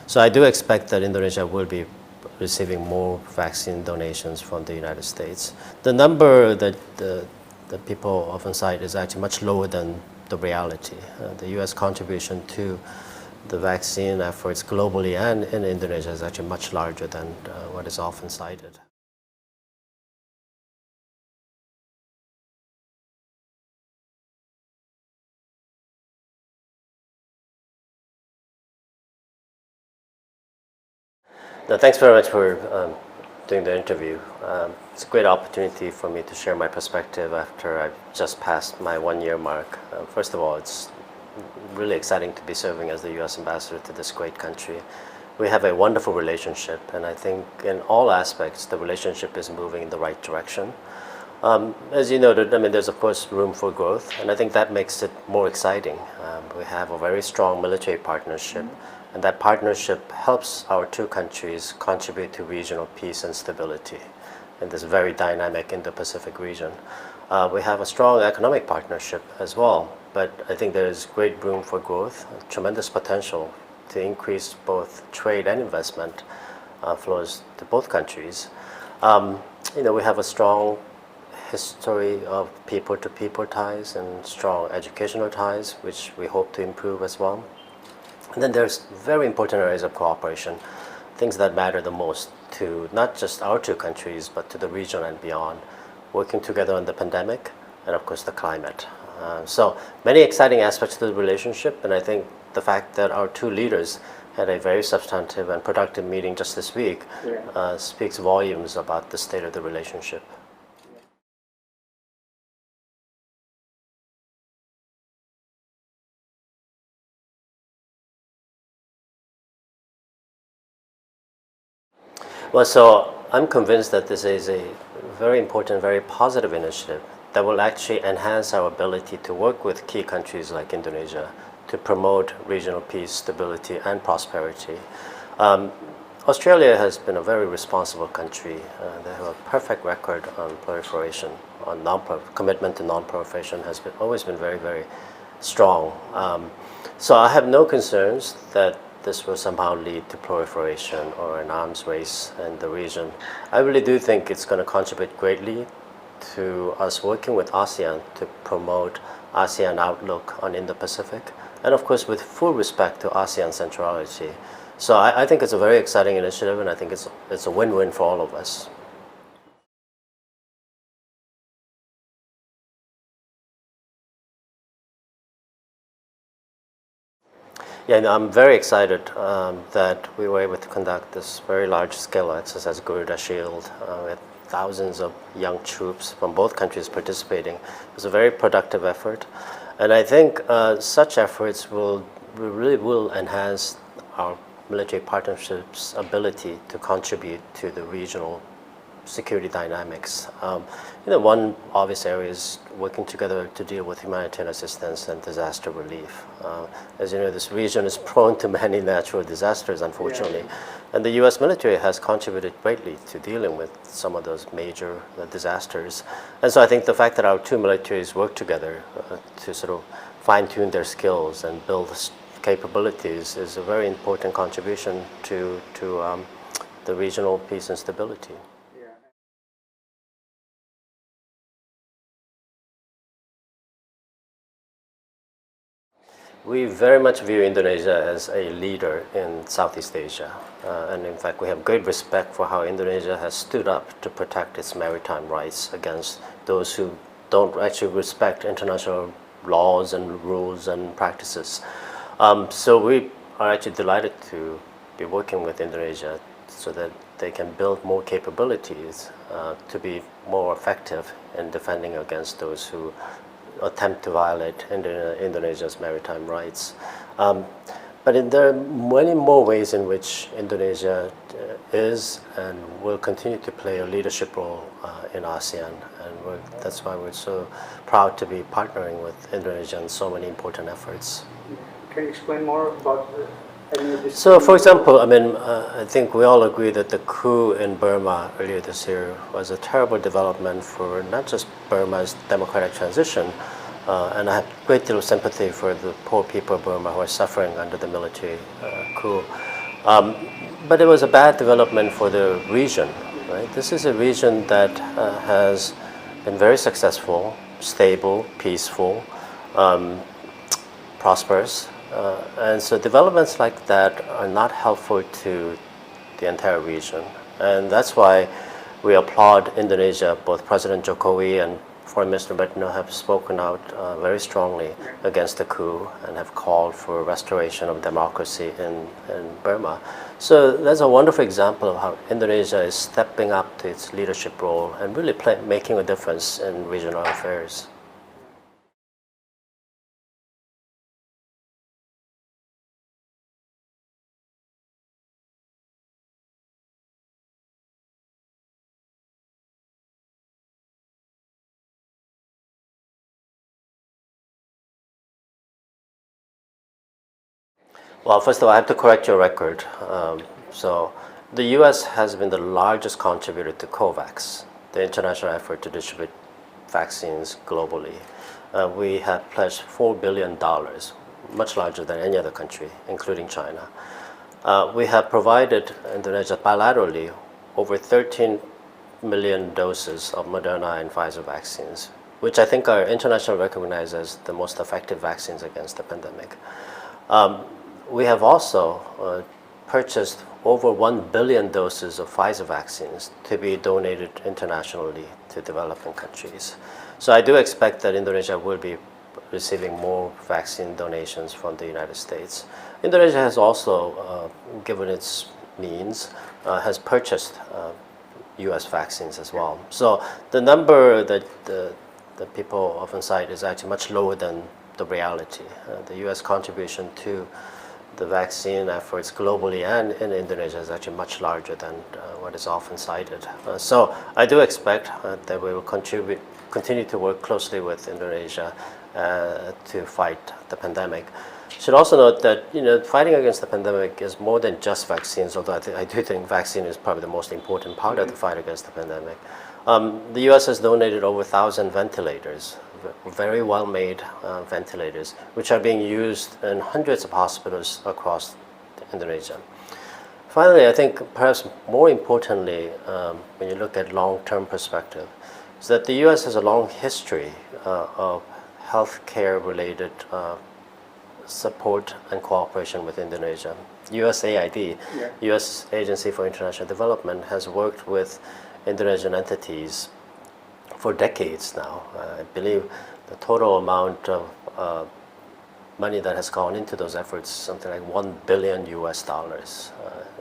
So I do expect that Indonesia will be receiving more vaccine donations from the United States. The number that people often cite is actually much lower than the reality. The U.S. contribution to the vaccine efforts globally and in Indonesia is actually much larger than what is often cited. No, thanks very much for doing the interview. It's a great opportunity for me to share my perspective after I've just passed my 1-year mark. First of all, it's really exciting to be serving as the U.S. ambassador to this great country. We have a wonderful relationship, and I think in all aspects, the relationship is moving in the right direction. As you noted, I mean, there's of course room for growth, and I think that makes it more exciting. We have a very strong military partnership, and that partnership helps our two countries contribute to regional peace and stability in this very dynamic Indo-Pacific region. We have a strong economic partnership as well, but I think there is great room for growth, tremendous potential to increase both trade and investment flows to both countries. We have a strong history of people-to-people ties and strong educational ties, which we hope to improve as well. And then there's very important areas of cooperation, things that matter the most to not just our two countries, but to the region and beyond, working together on the pandemic and of course the climate. So many exciting aspects to the relationship, and I think the fact that our two leaders had a very substantive and productive meeting just this week speaks volumes about the state of the relationship. Well, so I'm convinced that this is a very important, very positive initiative that will actually enhance our ability to work with key countries like Indonesia to promote regional peace, stability, and prosperity. Australia has been a very responsible country. They have a perfect record on proliferation, on commitment to non-proliferation has always been very, very strong. So I have no concerns that this will somehow lead to proliferation or an arms race in the region. I really do think it's going to contribute greatly to us working with ASEAN to promote ASEAN outlook on Indo-Pacific, and of course with full respect to ASEAN centrality. So I think it's a very exciting initiative, and I think it's a win-win for all of us. Yeah, no, I'm very excited that we were able to conduct this very large-scale exercise, Garuda Shield, with thousands of young troops from both countries participating. It was a very productive effort, and I think such efforts really will enhance our military partnership's ability to contribute to the regional security dynamics. One obvious area is working together to deal with humanitarian assistance and disaster relief. As you know, this region is prone to many natural disasters, unfortunately, and the U.S. military has contributed greatly to dealing with some of those major disasters. And so I think the fact that our two militaries work together to sort of fine-tune their skills and build capabilities is a very important contribution to the regional peace and stability. We very much view Indonesia as a leader in Southeast Asia. And in fact, we have great respect for how Indonesia has stood up to protect its maritime rights against those who don't actually respect international laws and rules and practices. So we are actually delighted to be working with Indonesia so that they can build more capabilities to be more effective in defending against those who attempt to violate Indonesia's maritime rights. But there are many more ways in which Indonesia is and will continue to play a leadership role in ASEAN, and that's why we're so proud to be partnering with Indonesia in so many important efforts. Can you explain more about any of this? So, for example, I think we all agree that the coup in Burma earlier this year was a terrible development for not just Burma's democratic transition, and I have great deal of sympathy for the poor people of Burma who are suffering under the military coup. But it was a bad development for the region, right? This is a region that has been very successful, stable, peaceful, prosperous. And so developments like that are not helpful to the entire region. And that's why we applaud Indonesia. Both President Jokowi and Foreign Minister Retno have spoken out very strongly against the coup and have called for restoration of democracy in Burma. So that's a wonderful example of how Indonesia is stepping up to its leadership role and really making a difference in regional affairs. Well, first of all, I have to correct your record. So the U.S. has been the largest contributor to COVAX, the international effort to distribute vaccines globally. We have pledged $4 billion, much larger than any other country, including China. We have provided Indonesia bilaterally over 13 million doses of Moderna and Pfizer vaccines, which I think are internationally recognized as the most effective vaccines against the pandemic. We have also purchased over 1 billion doses of Pfizer vaccines to be donated internationally to developing countries. So I do expect that Indonesia will be receiving more vaccine donations from the United States. Indonesia has also, given its means, has purchased US vaccines as well. So the number that people often cite is actually much lower than the reality. The US contribution to the vaccine efforts globally and in Indonesia is actually much larger than what is often cited. So I do expect that we will continue to work closely with Indonesia to fight the pandemic. Should also note that fighting against the pandemic is more than just vaccines, although I do think vaccine is probably the most important part of the fight against the pandemic. The U.S. has donated over 1,000 ventilators, very well-made ventilators, which are being used in hundreds of hospitals across Indonesia. Finally, I think perhaps more importantly, when you look at long-term perspective, is that the U.S. has a long history of healthcare-related support and cooperation with Indonesia. USAID, U.S. Agency for International Development, has worked with Indonesian entities for decades now. I believe the total amount of money that has gone into those efforts is something like $1 billion US.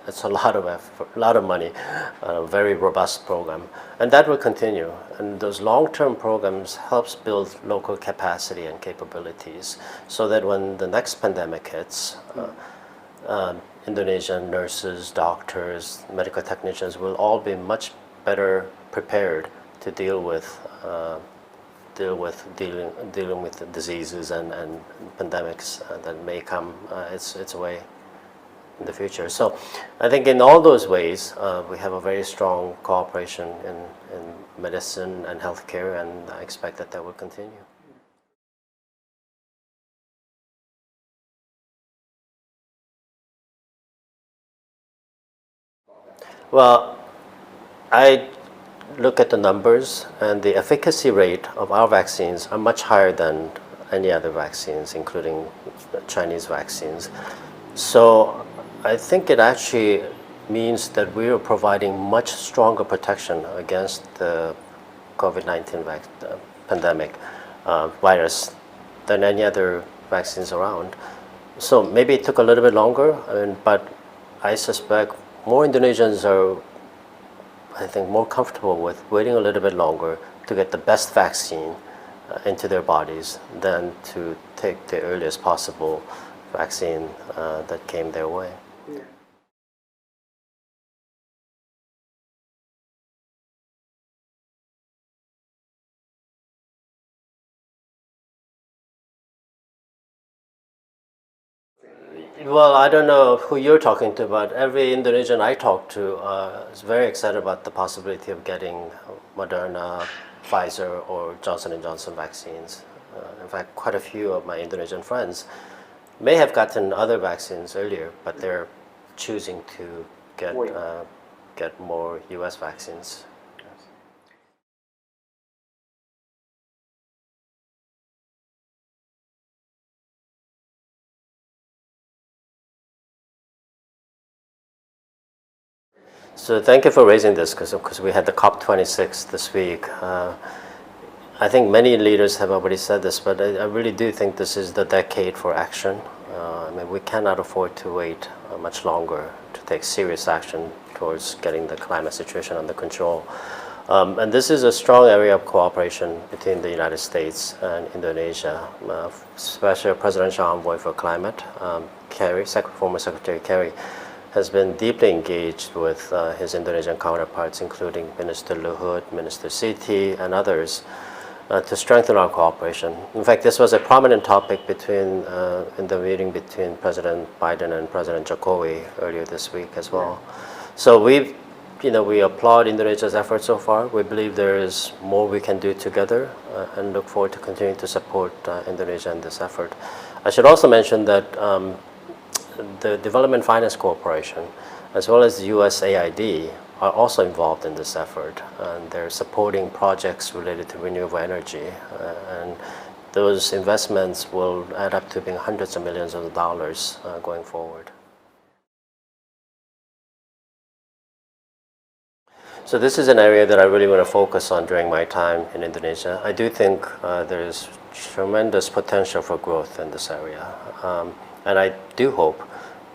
It's a lot of effort, a lot of money, a very robust program, and that will continue. And those long-term programs helps build local capacity and capabilities, so that when the next pandemic hits, Indonesian nurses, doctors, medical technicians will all be much better prepared to dealing with diseases and pandemics that may come its way in the future. So I think in all those ways, we have a very strong cooperation in medicine and healthcare, and I expect that will continue. Well, I look at the numbers, and the efficacy rate of our vaccines are much higher than any other vaccines, including Chinese vaccines. So I think it actually means that we are providing much stronger protection against the COVID-19 pandemic virus than any other vaccines around. So maybe it took a little bit longer, but I suspect more Indonesians are, I think, more comfortable with waiting a little bit longer to get the best vaccine into their bodies than to take the earliest possible vaccine that came their way. Yeah. Well, I don't know who you're talking to, but every Indonesian I talk to is very excited about the possibility of getting Moderna, Pfizer, or Johnson & Johnson vaccines. In fact, quite a few of my Indonesian friends may have gotten other vaccines earlier, but they're choosing to get Wait. get more U.S. vaccines. So thank you for raising this, because we had the COP26 this week. I think many leaders have already said this, but I really do think this is the decade for action. I mean, we cannot afford to wait much longer to take serious action towards getting the climate situation under control. And this is a strong area of cooperation between the United States and Indonesia. Special Presidential Envoy for Climate, Kerry, former Secretary Kerry, has been deeply engaged with his Indonesian counterparts, including Minister Luhut, Minister Siti, and others, to strengthen our cooperation. In fact, this was a prominent topic in the meeting between President Biden and President Jokowi earlier this week as well. So we applaud Indonesia's efforts so far. We believe there is more we can do together, and look forward to continuing to support Indonesia in this effort. I should also mention that the Development Finance Corporation, as well as the USAID, are also involved in this effort, and they're supporting projects related to renewable energy, and those investments will add up to being hundreds of millions of dollars going forward. So this is an area that I really want to focus on during my time in Indonesia. I do think there is tremendous potential for growth in this area. And I do hope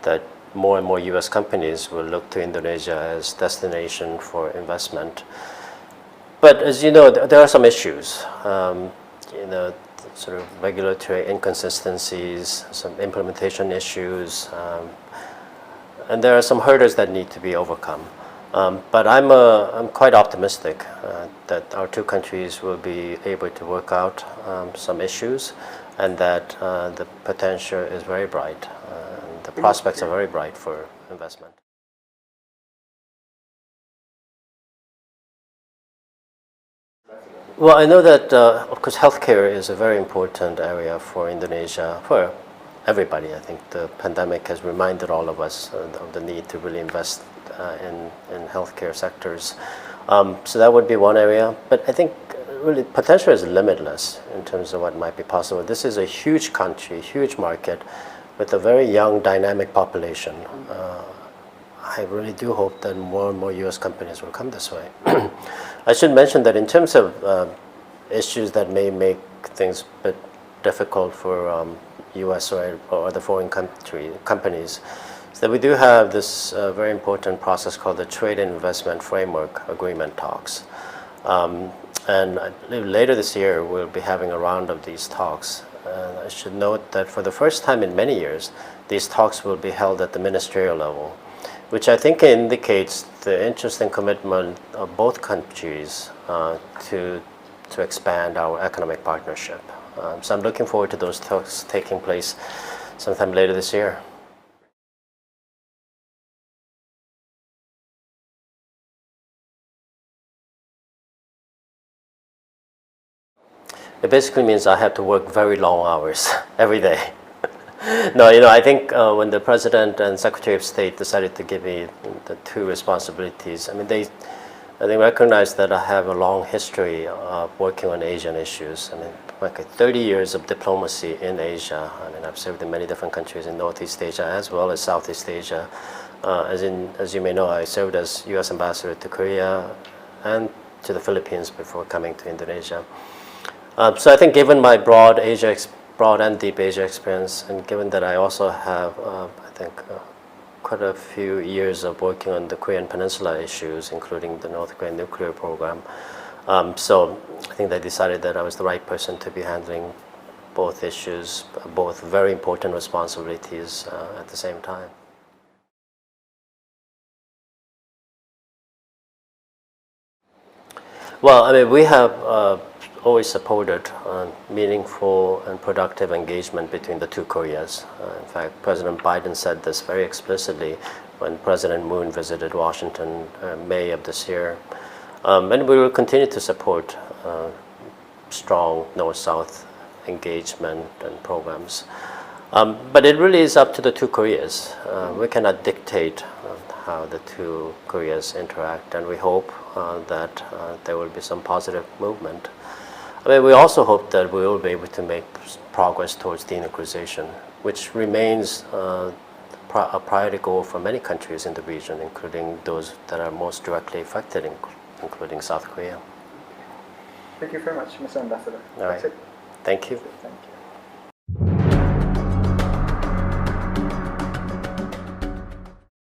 that more and more U.S. companies will look to Indonesia as destination for investment. But as you know, there are some issues. Sort of regulatory inconsistencies, some implementation issues, and there are some hurdles that need to be overcome. But I'm quite optimistic that our two countries will be able to work out some issues, and that the potential is very bright. The prospects are very bright for investment. Well, I know that, of course, healthcare is a very important area for Indonesia, for everybody. I think the pandemic has reminded all of us of the need to really invest in healthcare sectors. So that would be one area. But I think really potential is limitless in terms of what might be possible. This is a huge country, huge market, with a very young, dynamic population. I really do hope that more and more U.S. companies will come this way. I should mention that in terms of issues that may make things a bit difficult for U.S. or other foreign companies, is that we do have this very important process called the Trade and Investment Framework Agreement talks. And I believe later this year we'll be having a round of these talks. And I should note that for the first time in many years, these talks will be held at the ministerial level, which I think indicates the interest and commitment of both countries to expand our economic partnership. So I'm looking forward to those talks taking place sometime later this year. It basically means I have to work very long hours every day. No, I think when the President and Secretary of State decided to give me the two responsibilities, I mean, they recognize that I have a long history of working on Asian issues. I mean, like 30 years of diplomacy in Asia. I mean, I've served in many different countries in Northeast Asia as well as Southeast Asia. As you may know, I served as U.S. Ambassador to Korea and to the Philippines before coming to Indonesia. So I think given my broad and deep Asia experience, and given that I also have, I think, quite a few years of working on the Korean Peninsula issues, including the North Korean nuclear program, so I think they decided that I was the right person to be handling both issues, both very important responsibilities at the same time. Well, I mean, we have always supported meaningful and productive engagement between the two Koreas. In fact, President Biden said this very explicitly when President Moon visited Washington in May of this year. And we will continue to support strong North-South engagement and programs. But it really is up to the two Koreas. We cannot dictate how the two Koreas interact, and we hope that there will be some positive movement. I mean, we also hope that we will be able to make progress towards denuclearization, which remains a priority goal for many countries in the region, including those that are most directly affected, including South Korea. Thank you very much, Mr. Ambassador. All right. That's it. Thank you. Thank you.